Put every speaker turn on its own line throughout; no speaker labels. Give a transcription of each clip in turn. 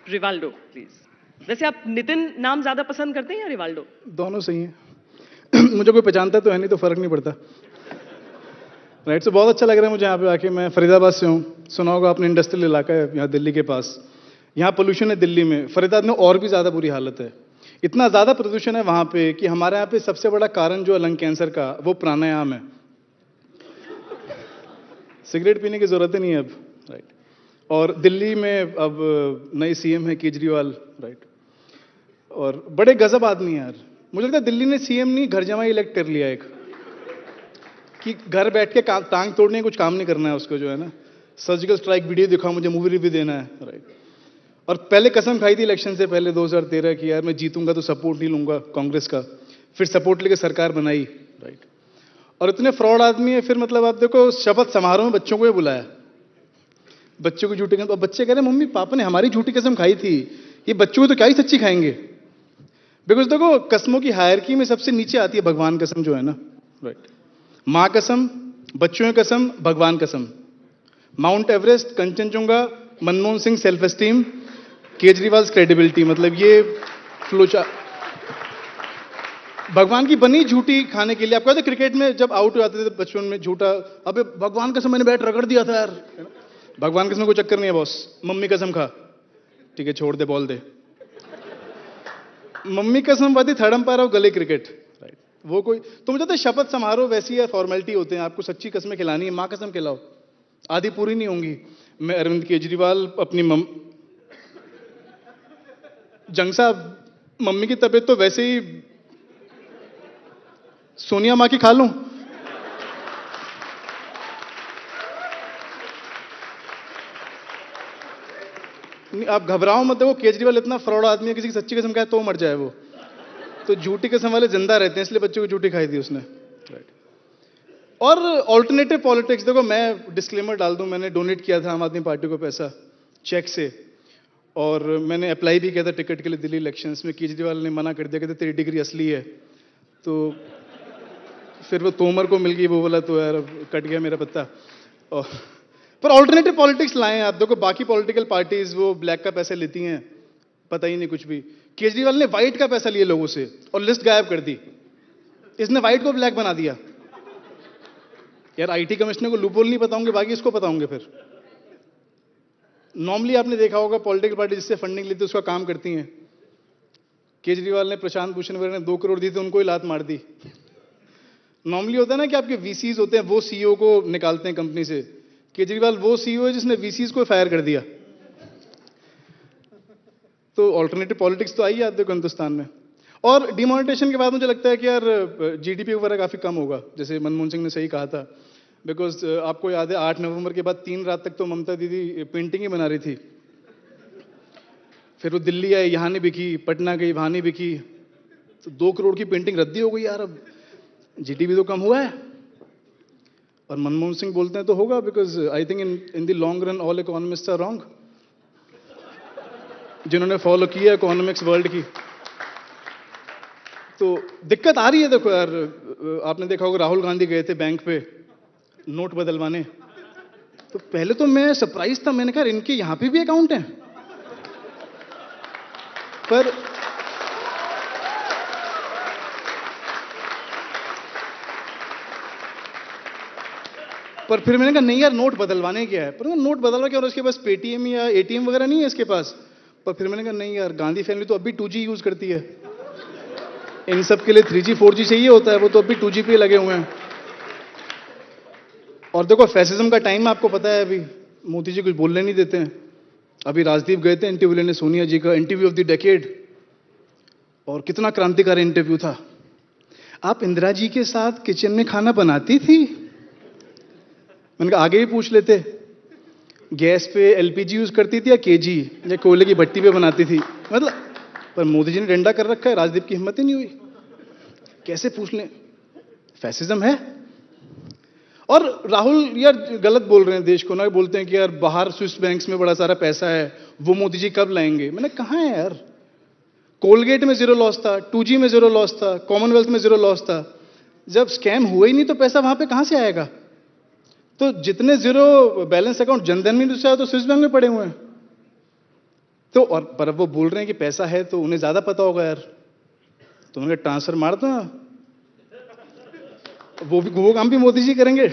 Rivaldo please. वैसे आप नितिन नाम ज्यादा पसंद करते हैं या रिवाल्डो?
दोनों सही हैं। मुझे कोई पहचानता तो है नहीं, तो फर्क नहीं पड़ता। राइट, तो बहुत अच्छा लग रहा है मुझे यहाँ पे आके। मैं फरीदाबाद से हूँ, सुना होगा आपने, इंडस्ट्रियल इलाका है यहाँ दिल्ली के पास। यहाँ पोल्यूशन है दिल्ली में, फरीदाबाद में और भी ज्यादा बुरी हालत है। इतना ज्यादा प्रदूषण है वहां पे कि हमारे यहाँ पे सबसे बड़ा कारण जो है लंग कैंसर का, वो प्राणायाम है। सिगरेट पीने की जरूरत ही नहीं है अब। राइट, और दिल्ली में अब नई सीएम है केजरीवाल। राइट, और बड़े गजब आदमी है यार। मुझे लगता है दिल्ली ने सीएम नहीं, घर जमाई इलेक्ट कर लिया एक, कि घर बैठ के टांग तोड़ने कुछ काम नहीं करना है उसको, जो है ना। सर्जिकल स्ट्राइक वीडियो दिखाओ मुझे, मूवी रिव्यू देना है। राइट, और पहले कसम खाई थी इलेक्शन से पहले 2013 की, यार मैं जीतूंगा तो सपोर्ट नहीं लूंगा कांग्रेस का। फिर सपोर्ट लेके सरकार बनाई। राइट, और इतने फ्रॉड आदमी है। फिर मतलब आप देखो, शपथ समारोह में बच्चों को ही बुलाया, बच्चों को झूठी कसम। तो बच्चे कह रहे मम्मी पापा ने हमारी झूठी कसम खाई थी, ये बच्चों को तो क्या ही सच्ची खाएंगे। बिकॉज देखो, कसमों की हायरकी में सबसे नीचे आती है भगवान कसम, जो है ना। राइट, मां कसम, बच्चों की कसम, भगवान कसम। Mount Everest, Kanchenjunga, Manmohan Singh self esteem, Kejriwal credibility. मतलब ये फ्लोचा भगवान की बनी झूठी खाने के लिए। आप कहते क्रिकेट में जब आउट हो जाते थे बचपन में, झूठा, अबे भगवान कसम मैंने बैट रगड़ दिया था यार। भगवान कसम कोई चक्कर नहीं है बॉस, मम्मी कसम खा, ठीक है छोड़ दे, बॉल दे। मम्मी कसम वादी थर्ड अंपायर हो गले क्रिकेट। राइट, वो कोई तो मुझे तो शपथ समारोह वैसी है, फॉर्मेलिटी होते हैं। आपको सच्ची कसमें खिलानी है, मां कसम खिलाओ, आधी पूरी नहीं होंगी। मैं अरविंद केजरीवाल अपनी जंग साहब, मम्मी की तबीयत तो वैसे ही सोनिया मां की खा लूं। नहीं, आप घबराओ मत। देखो केजरीवाल इतना फ्रॉड आदमी है, किसी की सच्ची कसम खाए तो मर जाए वो। तो झूठी कसम वाले जिंदा रहते हैं, इसलिए बच्चों को झूठी खाई थी उसने। राइट, और ऑल्टरनेटिव पॉलिटिक्स, देखो मैं डिस्क्लेमर डाल दूं, मैंने डोनेट किया था आम आदमी पार्टी को पैसा चेक से, और मैंने अप्लाई भी किया था टिकट के लिए दिल्ली इलेक्शंस में। केजरीवाल ने मना कर दिया, कहते तेरी डिग्री असली है। तो फिर वो तोमर को मिल गई, वो बोला तो यार कट गया मेरा पत्ता। और पर ऑल्टरनेटिव पॉलिटिक्स लाएं आप। देखो बाकी पॉलिटिकल पार्टीज वो ब्लैक का पैसा लेती हैं, पता ही नहीं कुछ भी। केजरीवाल ने व्हाइट का पैसा लिया लोगों से और लिस्ट गायब कर दी। इसने व्हाइट को ब्लैक बना दिया। यार आईटी कमिश्नर को लूपहोल नहीं पता होंगे, बाकी इसको पता होंगे। फिर नॉर्मली आपने देखा होगा पॉलिटिकल पार्टी जिससे फंडिंग लेती है उसका काम करती हैं। केजरीवाल ने प्रशांत भूषण वगैरह ने 2 करोड़ दी, तो उनको ही लात मार दी। नॉर्मली होता है ना कि आपके वीसीज होते हैं, वो सीईओ को निकालते हैं कंपनी से। केजरीवाल वो सीईओ है जिसने वीसीज को फायर कर दिया। तो ऑल्टरनेटिव पॉलिटिक्स तो आई है देखो हिंदुस्तान में। और डिमोनेटाइजेशन के बाद मुझे लगता है कि यार जीडीपी वगैरह काफी कम होगा, जैसे मनमोहन सिंह ने सही कहा था। बिकॉज आपको याद है 8 नवंबर के बाद 3 रात तक तो ममता दीदी पेंटिंग ही बना रही थी। फिर वो दिल्ली आई, यहां नहीं बिकी, पटना गई, वहां नहीं बिकी, तो 2 करोड़ की पेंटिंग रद्दी हो गई यार। अब जीडीपी तो कम हुआ है। और मनमोहन सिंह बोलते हैं तो होगा, because I think in the long run all economists are wrong, जिन्होंने फॉलो किया इकोनॉमिक्स वर्ल्ड की। तो दिक्कत आ रही है। देखो यार, आपने देखा होगा राहुल गांधी गए थे बैंक पे नोट बदलवाने, तो पहले तो मैं सरप्राइज था, मैंने कहा इनके यहां पे भी अकाउंट है। पर फिर मैंने कहा नहीं यार, नोट बदलवाने क्या है। पर नोट बदलवा क्या, और उसके पास पेटीएम या एटीएम वगैरह नहीं है इसके पास। पर फिर मैंने कहा नहीं यार, गांधी फैमिली तो अभी 2G यूज करती है, इन सब के लिए 3G 4G चाहिए होता है, वो तो अभी 2G पे लगे हुए हैं। और देखो फैसिज्म का टाइम आपको पता है, अभी मोदी जी कुछ बोलने नहीं देते हैं। अभी राजदीप गए थे इंटरव्यू लेने, सोनिया जी का इंटरव्यू ऑफ द डेकेड, और कितना क्रांतिकारी इंटरव्यू था। आप इंदिरा जी के साथ किचन में खाना बनाती थी? मैंने कहा आगे भी पूछ लेते, गैस पे एलपीजी यूज करती थी या केजी, या कोयले की भट्टी पे बनाती थी? मतलब, पर मोदी जी ने डंडा कर रखा है, राजदीप की हिम्मत ही नहीं हुई। कैसे पूछ लें, फैसिज्म है। और राहुल यार गलत बोल रहे हैं देश को ना, बोलते हैं कि यार बाहर स्विस बैंक्स में बड़ा सारा पैसा है, वो मोदी जी कब लाएंगे। मैंने कहा है यार, कोलगेट में 0 लॉस था, 2G में 0 लॉस था, कॉमनवेल्थ में 0 लॉस था। जब स्कैम हुआ ही नहीं तो पैसा वहां पे कहां से आएगा। तो जितने 0 बैलेंस अकाउंट जनधन में दूसरा तो स्विस बैंक में पड़े हुए हैं। तो और पर अब वो बोल रहे हैं कि पैसा है तो उन्हें ज्यादा पता होगा यार, तो उन्हें ट्रांसफर मार दो ना, वो काम भी मोदी जी करेंगे,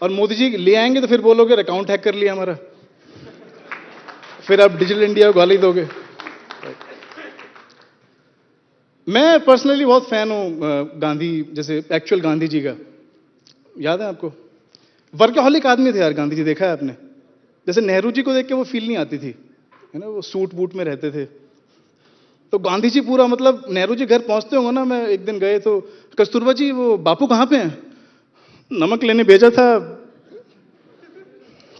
और मोदी जी ले आएंगे तो फिर बोलोगे अकाउंट हैक कर लिया हमारा, फिर आप डिजिटल इंडिया को गाली दोगे। मैं पर्सनली बहुत फैन हूं गांधी, जैसे एक्चुअल गांधी जी का। याद है आपको? वर्कहोलिक आदमी थे यार गांधी जी, देखा है आपने? जैसे नेहरू जी को देख के वो फील नहीं आती थी, है ना, वो सूट बूट में रहते थे। तो गांधी जी पूरा, मतलब नेहरू जी घर पहुंचते होंगे ना, मैं एक दिन गए तो कस्तूरबा जी वो बापू कहां पे हैं? नमक लेने भेजा था,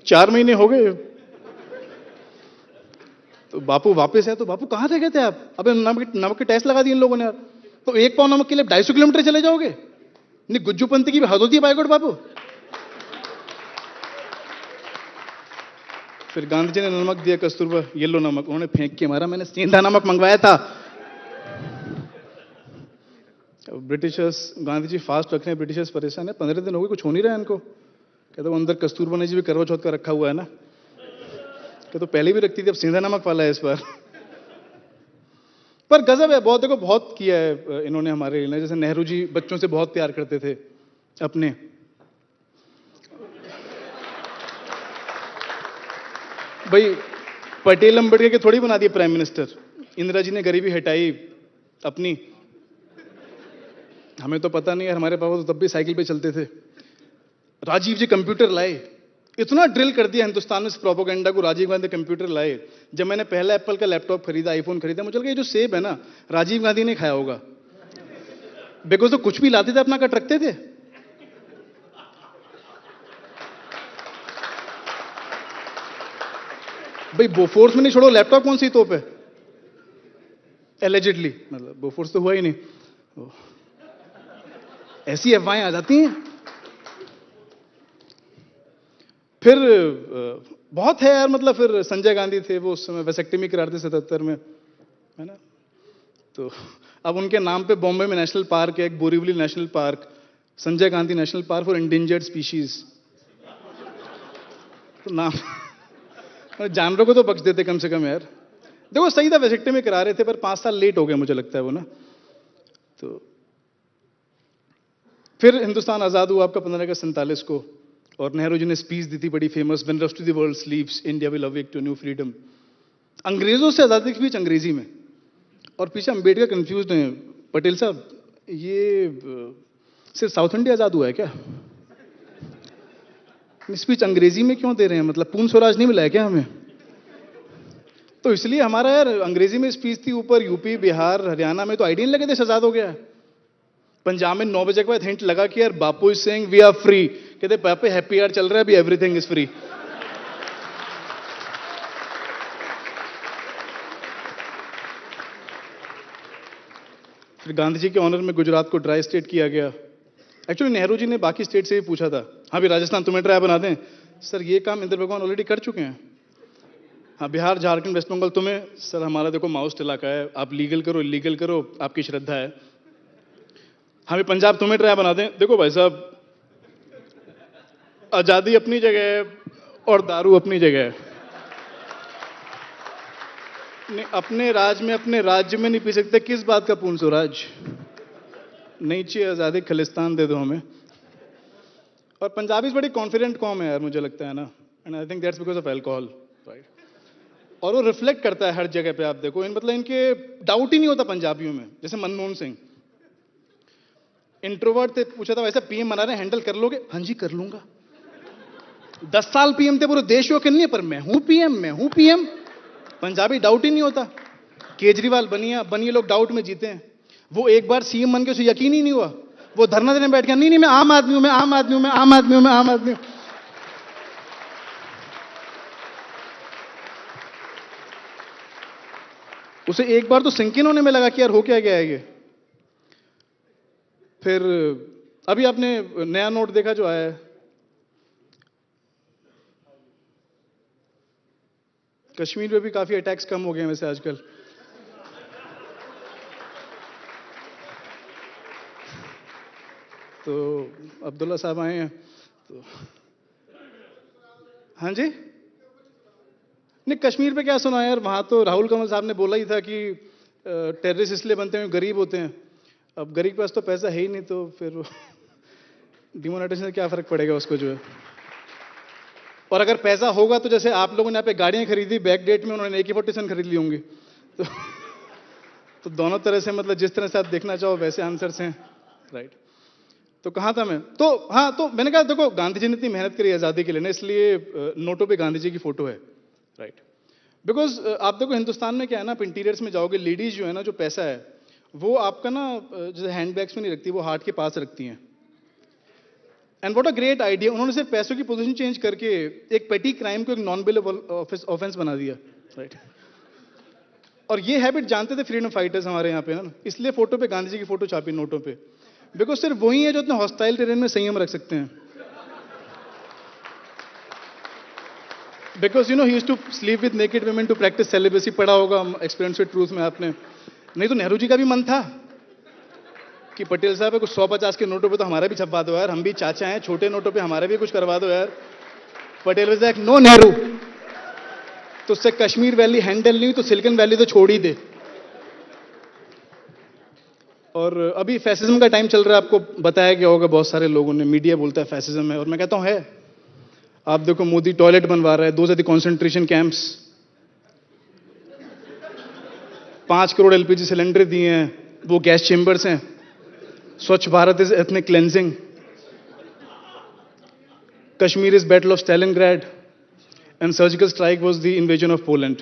4 महीने हो गए। तो बापू वापस है, तो बापू कहां रह गए थे आप? अबे नमक के टेस्ट लगा दिए इन लोगों ने यार। तो 1 पाव नमक के लिए 250 किलोमीटर चले जाओगे? नहीं, गुज्जूपंती की भी हद होती है बायगोड बापू। फिर गांधी जी ने नमक दिया, कस्तूरबा येलो नमक, उन्होंने फेंक के मारा, मैंने सेंधा नमक मंगवाया था। ब्रिटिशर्स, गांधी जी फास्ट रख रहे हैं, ब्रिटिशर्स परेशान है, 15 दिन हो गए कुछ हो नहीं रहा है इनको। कहते वो अंदर कस्तूरबा ने जी भी करवा चौथ का रखा हुआ है ना, कहते तो पहले भी रखती थी, अब सेंधा नमक वाला है इस बार। पर गजब है, बहुत देखो बहुत किया है इन्होंने हमारे लिए। जैसे नेहरू जी बच्चों से बहुत प्यार करते थे अपने। भाई पटेल अम्बेडकर के थोड़ी बना दिए प्राइम मिनिस्टर। इंदिरा जी ने गरीबी हटाई अपनी, हमें तो पता नहीं है, हमारे पापा तो तब भी साइकिल पे चलते थे। राजीव जी कंप्यूटर लाए, इतना ड्रिल कर दिया हिंदुस्तान में इस प्रोपेगेंडा को, राजीव गांधी कंप्यूटर लाए। जब मैंने पहला एप्पल का लैपटॉप खरीदा, आईफोन खरीदा, मुझे लगा ये जो सेब है ना, राजीव गांधी ने खाया होगा, बिकॉज तो कुछ भी लाते थे अपना कट रखते थे। भाई बोफोर्स में नहीं छोड़ो, लैपटॉप कौन सी तोप है? एलिजिडली, मतलब बोफोर्स तो हुआ ही नहीं। ऐसी अफवाहें आ जाती हैं। फिर बहुत है यार, मतलब फिर संजय गांधी थे, वो उस समय वेसेक्टमी करा थे 77 में, है ना। तो अब उनके नाम पे बॉम्बे में नेशनल पार्क है, एक Borivali national park, Sanjay Gandhi national park for endangered species. तो नाम जानवरों को तो बख्श देते कम से कम यार। देखो सही था, वेसेक्टमी करा रहे थे, पर 5 साल लेट हो गए मुझे लगता है वो ना। तो फिर हिंदुस्तान आजाद हुआ आपका 15 अगस्त 47 को, और नेहरू जी ने स्पीच दी थी बड़ी famous, when rest of the world sleeps India will awake to new freedom. अंग्रेजों से आजादी की स्पीच अंग्रेजी में, और पीछे अंबेडकर कंफ्यूज हैं, पटेल साहब ये सिर्फ साउथ इंडिया आजाद हुआ है क्या? स्पीच अंग्रेजी में क्यों दे रहे हैं, मतलब पूर्ण स्वराज नहीं मिला है क्या हमें? तो इसलिए हमारा यार अंग्रेजी में स्पीच थी, ऊपर यूपी बिहार हरियाणा में तो आइडिया नहीं लगे थे आजाद हो गया। पंजाब में 9 बजे के बाद हिंट लगा कि यार Bapu is saying we are free, कहते पापे हैप्पी आवर चल रहा है अभी, एवरीथिंग इज फ्री। फिर गांधी जी के ऑनर में गुजरात को ड्राई स्टेट किया गया। एक्चुअली नेहरू जी ने बाकी स्टेट से भी पूछा था, हाँ भी राजस्थान तुम्हें ड्राई बना दें? सर ये काम इंद्र भगवान ऑलरेडी कर चुके हैं। हाँ बिहार झारखंड वेस्ट बंगाल तुम्हें? सर हमारा देखो माओस्ट इलाका है, आप लीगल करो इलीगल करो, आपकी श्रद्धा है। हाँ भी पंजाब तुम्हें ड्राई बना दें? देखो भाई साहब, आजादी अपनी जगह है और दारू अपनी जगह है। नहीं, अपने राज्य में नहीं पी सकते, किस बात का पूर्ण स्वराज? नहीं चाहिए आजादी, खालिस्तान दे दो हमें। और पंजाबी बड़ी कॉन्फिडेंट कॉम है यार, मुझे लगता है ना, and I think that's because of alcohol, right. और वो रिफ्लेक्ट करता है हर जगह पे, आप देखो मतलब इनके डाउट ही नहीं होता पंजाबियों में। जैसे मनमोहन सिंह इंट्रोवर्ट थे, पूछा था वैसे पीएम बना रहे, हैंडल कर लोगे? हाँ जी कर लूंगा। 10 साल पीएम थे, पूरे देश को नहीं है, पर मैं हूं पीएम। पंजाबी डाउट ही नहीं होता। केजरीवाल बनिए लोग डाउट में जीते हैं। वो एक बार सीएम बन के उसे यकीन ही नहीं हुआ, वो धरना देने बैठ गया, नहीं मैं आम आदमी हूं, मैं आम आदमी हूं, मैं आम आदमी हूं, मैं आम आदमी हूं। उसे एक बार तो सिंक इन होने में लगा कि यार हो क्या गया है ये। फिर अभी आपने नया नोट देखा जो आया है, कश्मीर में भी काफी अटैक्स कम हो गए हैं वैसे आजकल। तो अब्दुल्ला साहब आए हैं तो, हाँ जी नहीं, कश्मीर पे क्या सुना यार, वहां तो राहुल कमल साहब ने बोला ही था कि टेररिस्ट इसलिए बनते हैं गरीब होते हैं। अब गरीब के पास तो पैसा है ही नहीं, तो फिर डिमोनेटाइजेशन से क्या फर्क पड़ेगा उसको जो है। और अगर पैसा होगा तो जैसे आप लोगों ने यहाँ पे गाड़ियां खरीदी, बैक डेट में उन्होंने AK-47 खरीद ली होंगी। तो दोनों तरह से मतलब जिस तरह से आप देखना चाहो वैसे आंसर्स हैं, राइट। तो कहाँ था मैं? तो हाँ, तो मैंने कहा देखो गांधी जी ने इतनी मेहनत करी आजादी के लिए ना, इसलिए नोटों पे गांधी जी की फोटो है, राइट। बिकॉज आप देखो हिंदुस्तान में क्या है ना, आप इंटीरियर्स में जाओगे, लेडीज जो है ना, जो पैसा है वो आपका ना जैसे हैंडबैग्स में नहीं रखती, वो हार्ट के पास रखती हैं। And what a great idea, उन्होंने सिर्फ पैसों की पोजीशन चेंज करके एक पेटी क्राइम को एक नॉन बेलेबल ऑफेंस बना दिया, राइट। और ये हैबिट जानते थे फ्रीडम फाइटर्स हमारे यहाँ पे ना, इसलिए फोटो पे गांधी जी की फोटो छापी नोटों पे, बिकॉज सिर्फ वही है जो इतने हॉस्टाइल टेरेन में संयम रख सकते हैं। Because you know he used to sleep with naked women to practice celibacy, पढ़ा होगा एक्सपीरियंस विद ट्रूथ में आपने। नहीं तो नेहरू जी का भी मन था कि पटेल साहब कुछ 100-50 के नोटों पे तो हमारा भी छपवा दो यार, हम भी चाचा हैं, छोटे नोटों पे हमारा भी कुछ करवा दो यार। Patel was like no Nehru, तो उससे कश्मीर वैली हैंडल नहीं हुई तो सिलिकॉन वैली तो छोड़ ही दे। और अभी फैसिज्म का टाइम चल रहा है, आपको बताया गया होगा बहुत सारे लोगों ने, मीडिया बोलता है फैसिज्म है, और मैं कहता हूं है। आप देखो मोदी टॉयलेट बनवा रहा है, 2 concentration camps, 5 crore LPG cylinder दिए हैं, वो गैस चेंबर्स हैं, Swachh Bharat is ethnic cleansing, Kashmir is battle of Stalingrad, and surgical strike was the invasion of Poland.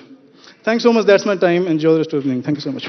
Thanks so much, that's my time, enjoy the rest of the evening, thank you so much.